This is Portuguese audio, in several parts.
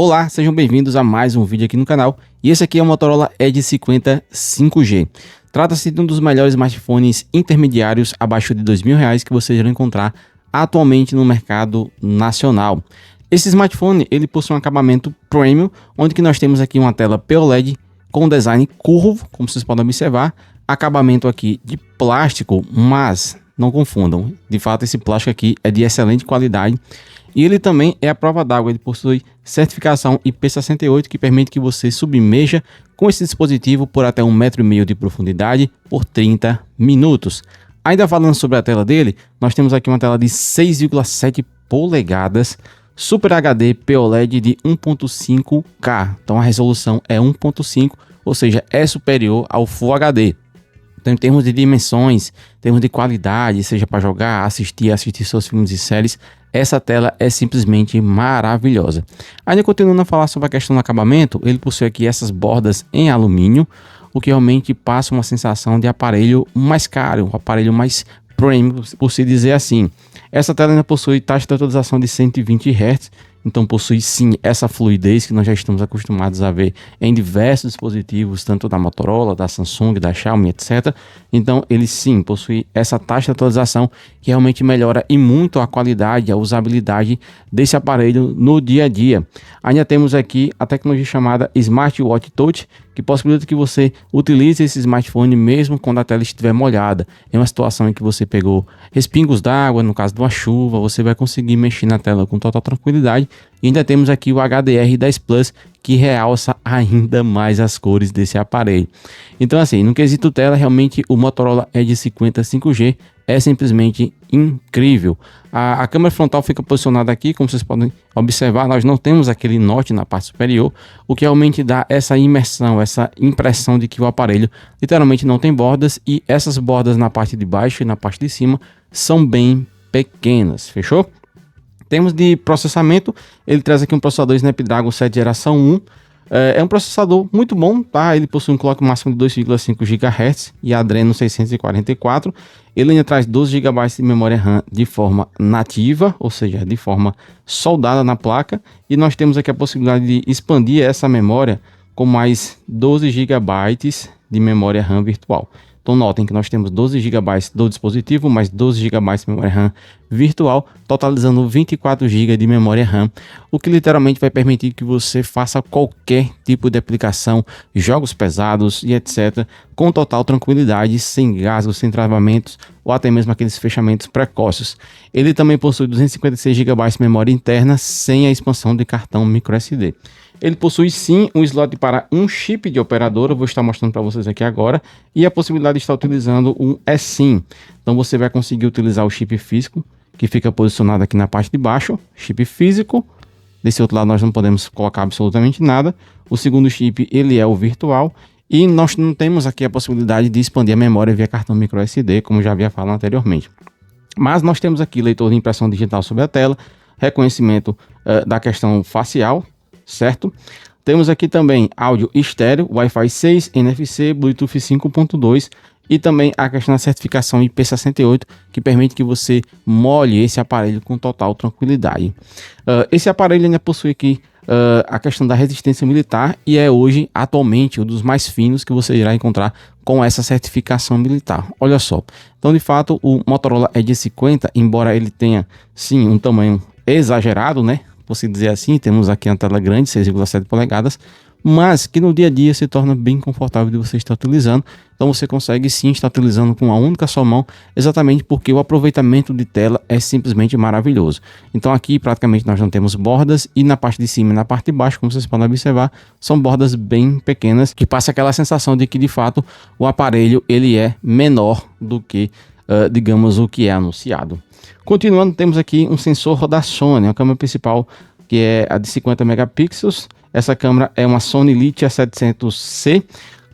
Olá, sejam bem-vindos a mais um vídeo aqui no canal, e esse aqui é o Motorola Edge 50 5G. Trata-se de um dos melhores smartphones intermediários abaixo de R$2.000 que vocês irão encontrar atualmente no mercado nacional. Esse smartphone ele possui um acabamento premium, onde que nós temos aqui uma tela POLED com design curvo, como vocês podem observar, acabamento aqui de plástico, mas não confundam, de fato esse plástico aqui é de excelente qualidade. E ele também é a prova d'água, ele possui certificação IP68 que permite que você submerja com esse dispositivo por até 1,5 m de profundidade por 30 minutos. Ainda falando sobre a tela dele, nós temos aqui uma tela de 6,7 polegadas, Super HD POLED de 1.5K, então a resolução é 1.5, ou seja, é superior ao Full HD. Então, em termos de dimensões, em termos de qualidade, seja para jogar, assistir seus filmes e séries, essa tela é simplesmente maravilhosa. Ainda continuando a falar sobre a questão do acabamento, ele possui aqui essas bordas em alumínio, o que realmente passa uma sensação de aparelho mais caro, um aparelho mais premium, por se dizer assim. Essa tela ainda possui taxa de atualização de 120 Hz, então possui sim essa fluidez que nós já estamos acostumados a ver em diversos dispositivos, tanto da Motorola, da Samsung, da Xiaomi, etc. Então ele sim possui essa taxa de atualização que realmente melhora e muito a qualidade, a usabilidade desse aparelho no dia a dia. Ainda temos aqui a tecnologia chamada Smartwatch Touch, que possibilita que você utilize esse smartphone mesmo quando a tela estiver molhada. Em uma situação em que você pegou respingos d'água, no caso de uma chuva, você vai conseguir mexer na tela com total tranquilidade. E ainda temos aqui o HDR10 Plus, que realça ainda mais as cores desse aparelho. Então assim, no quesito tela, realmente o Motorola Edge 50 5G é simplesmente incrível. A câmera frontal fica posicionada aqui, como vocês podem observar, nós não temos aquele norte na parte superior, o que realmente dá essa imersão, essa impressão de que o aparelho literalmente não tem bordas, e essas bordas na parte de baixo e na parte de cima são bem pequenas, fechou? Temos de processamento, ele traz aqui um processador Snapdragon 7 geração 1, é um processador muito bom, tá? Ele possui um clock máximo de 2,5 GHz e Adreno 644. Ele ainda traz 12 GB de memória RAM de forma nativa, ou seja, de forma soldada na placa. E nós temos aqui a possibilidade de expandir essa memória com mais 12 GB de memória RAM virtual. Então notem que nós temos 12 GB do dispositivo, mais 12 GB de memória RAM virtual, totalizando 24 GB de memória RAM, o que literalmente vai permitir que você faça qualquer tipo de aplicação, jogos pesados e etc, com total tranquilidade, sem gasgos, sem travamentos ou até mesmo aqueles fechamentos precoces. Ele também possui 256 GB de memória interna sem a expansão de cartão microSD. Ele possui sim um slot para um chip de operadora, eu vou estar mostrando para vocês aqui agora, e a possibilidade de estar utilizando um eSIM. Então você vai conseguir utilizar o chip físico, que fica posicionado aqui na parte de baixo, chip físico. Desse outro lado nós não podemos colocar absolutamente nada. O segundo chip ele é o virtual, e nós não temos aqui a possibilidade de expandir a memória via cartão microSD, como já havia falado anteriormente. Mas nós temos aqui leitor de impressão digital sobre a tela, reconhecimento da questão facial, certo? Temos aqui também áudio estéreo, Wi-Fi 6, NFC, Bluetooth 5.2 e também a questão da certificação IP68, que permite que você molhe esse aparelho com total tranquilidade. Esse aparelho ainda possui aqui a questão da resistência militar e é hoje, atualmente, um dos mais finos que você irá encontrar com essa certificação militar. Olha só, então de fato o Motorola Edge 50, embora ele tenha sim um tamanho exagerado, né? Por se dizer assim, temos aqui uma tela grande, 6,7 polegadas, mas que no dia a dia se torna bem confortável de você estar utilizando. Então você consegue sim estar utilizando com uma única só mão, exatamente porque o aproveitamento de tela é simplesmente maravilhoso. Então aqui praticamente nós não temos bordas, e na parte de cima e na parte de baixo, como vocês podem observar, são bordas bem pequenas, que passa aquela sensação de que de fato o aparelho ele é menor do que digamos o que é anunciado. Continuando, temos aqui um sensor da Sony, a câmera principal que é a de 50 megapixels. Essa câmera é uma Sony Lite A700C,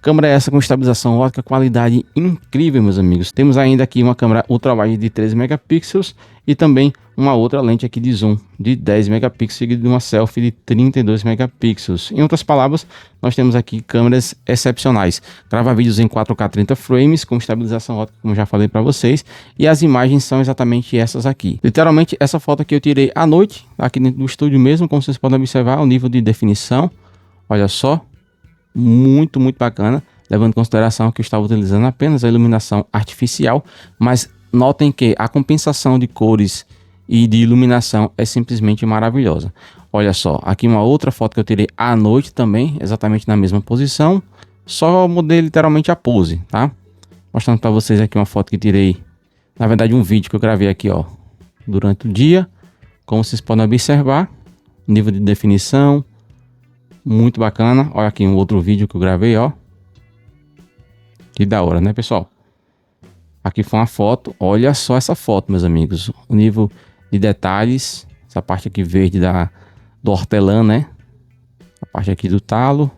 Câmera essa com estabilização ótica, qualidade incrível, meus amigos. Temos ainda aqui uma câmera ultrawide de 13 megapixels e também uma outra lente aqui de zoom de 10 megapixels seguido de uma selfie de 32 megapixels. Em outras palavras, nós temos aqui câmeras excepcionais. Grava vídeos em 4K 30 frames com estabilização ótica, como já falei para vocês, e as imagens são exatamente essas aqui. Literalmente essa foto aqui eu tirei à noite, aqui dentro do estúdio mesmo, como vocês podem observar o nível de definição. Olha só. Muito bacana, levando em consideração que eu estava utilizando apenas a iluminação artificial, mas notem que a compensação de cores e de iluminação é simplesmente maravilhosa. Olha só, aqui uma outra foto que eu tirei à noite também, exatamente na mesma posição, só mudei literalmente a pose, tá? Mostrando para vocês aqui uma foto que tirei, na verdade um vídeo que eu gravei aqui, ó, durante o dia. Como vocês podem observar, nível de definição muito bacana. Olha aqui um outro vídeo que eu gravei, ó. Que da hora, né, pessoal? Aqui foi uma foto. Olha só essa foto, meus amigos. O nível de detalhes. Essa parte aqui verde do hortelã, né? A parte aqui do talo.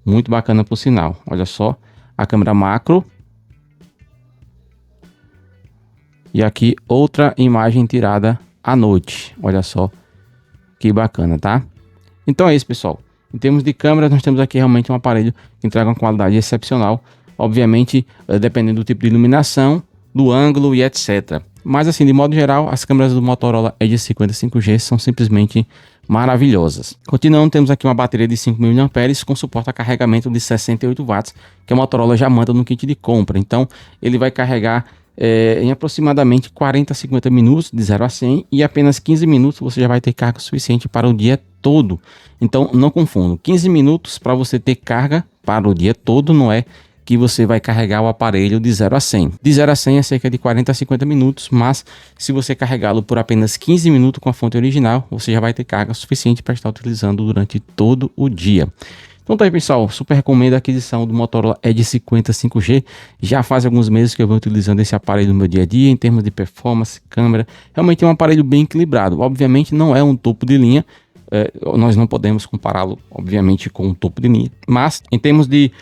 Muito bacana por sinal. Olha só. A câmera macro. E aqui outra imagem tirada à noite. Olha só. Que bacana, tá? Então é isso, pessoal. Em termos de câmera, nós temos aqui realmente um aparelho que entrega uma qualidade excepcional. Obviamente, dependendo do tipo de iluminação, do ângulo e etc. Mas assim, de modo geral, as câmeras do Motorola Edge 50 5G são simplesmente maravilhosas. Continuando, temos aqui uma bateria de 5.000 mAh com suporte a carregamento de 68 watts, que a Motorola já manda no kit de compra. Então, ele vai carregar em aproximadamente 40 a 50 minutos de 0 a 100 e apenas 15 minutos você já vai ter carga suficiente para o dia todo. Então não confunda, 15 minutos para você ter carga para o dia todo, não é que você vai carregar o aparelho de 0 a 100. De 0 a 100 é cerca de 40 a 50 minutos, mas se você carregá-lo por apenas 15 minutos com a fonte original, você já vai ter carga suficiente para estar utilizando durante todo o dia. Então tá aí, pessoal, super recomendo a aquisição do Motorola Edge 50 5G. Já faz alguns meses que eu venho utilizando esse aparelho no meu dia a dia, em termos de performance, câmera. Realmente é um aparelho bem equilibrado. Obviamente não é um topo de linha, nós não podemos compará-lo, obviamente, com o topo de linha. Mas em termos de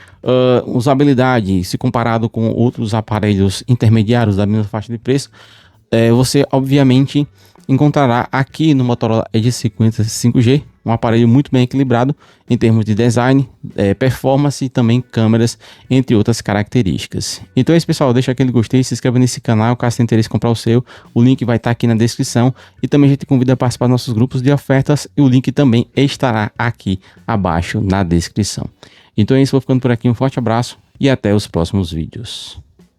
usabilidade, se comparado com outros aparelhos intermediários da mesma faixa de preço, você obviamente encontrará aqui no Motorola Edge 50 5G um aparelho muito bem equilibrado em termos de design, performance e também câmeras, entre outras características. Então é isso, pessoal, deixa aquele gostei, se inscreva nesse canal caso tenha interesse em comprar o seu, o link vai estar aqui na descrição e também a gente convida a participar dos nossos grupos de ofertas e o link também estará aqui abaixo na descrição. Então é isso, vou ficando por aqui, um forte abraço e até os próximos vídeos.